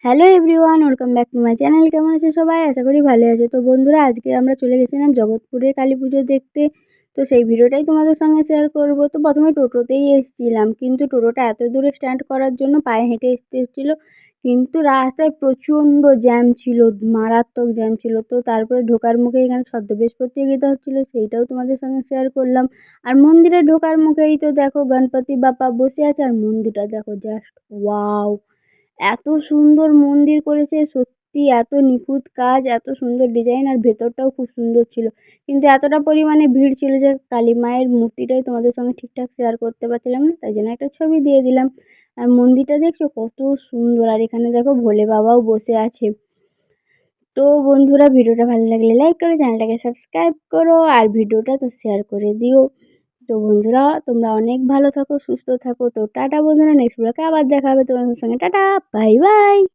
Hello everyone, welcome back to my channel. কেমন আছে সবাই? আশা করি ভালো আছে। তো বন্ধুরা, আজকে আমরা চলে গেছিলাম জগৎপুরের কালী পুজো দেখতে। তো সেই ভিডিওটাই তোমাদের সঙ্গে শেয়ার করব। তো প্রথমে টোটোতেই এসেছিলাম, কিন্তু টোটোটা এত দূরে স্ট্যান্ড করার জন্য পায়ে হেঁটে আসতে হচ্ছিলো। কিন্তু রাস্তায় প্রচণ্ড জ্যাম ছিল, মারাত্মক জ্যাম ছিল। তো তারপরে ঢোকার মুখে এখানে ছদ্মবেশ প্রতিযোগিতা হচ্ছিলো, সেইটাও তোমাদের সঙ্গে শেয়ার করলাম। আর মন্দিরে ঢোকার মুখেই তো দেখো গণপতি বাপ্পা বসে আছে, আর মন্দিরটা দেখো, জাস্ট ওয়াও! এত সুন্দর মন্দির করেছে, সত্যি এত নিখুঁত কাজ, এত সুন্দর ডিজাইন, আর ভেতরটাও খুব সুন্দর ছিল। কিন্তু এতটা পরিমাণে ভিড় ছিল যে কালী মায়ের মূর্তিটাই তোমাদের সঙ্গে ঠিকঠাক শেয়ার করতে পারছিলাম না, তাই জন্য একটা ছবি দিয়ে দিলাম। আর মন্দিরটা দেখছো কত সুন্দর, আর এখানে দেখো ভোলে বাবাও বসে আছে। তো বন্ধুরা, ভিডিওটা ভালো লাগলে লাইক করো, চ্যানেলটাকে সাবস্ক্রাইব করো, আর ভিডিওটা তো শেয়ার করে দিও। তো বন্ধুরা, তোমরা অনেক ভালো থাকো, সুস্থ থাকো। তো টাটা বন্ধুরা, নেক্সট ব্লগে আবার দেখা হবে তোমাদের সঙ্গে। Tata, bye bye.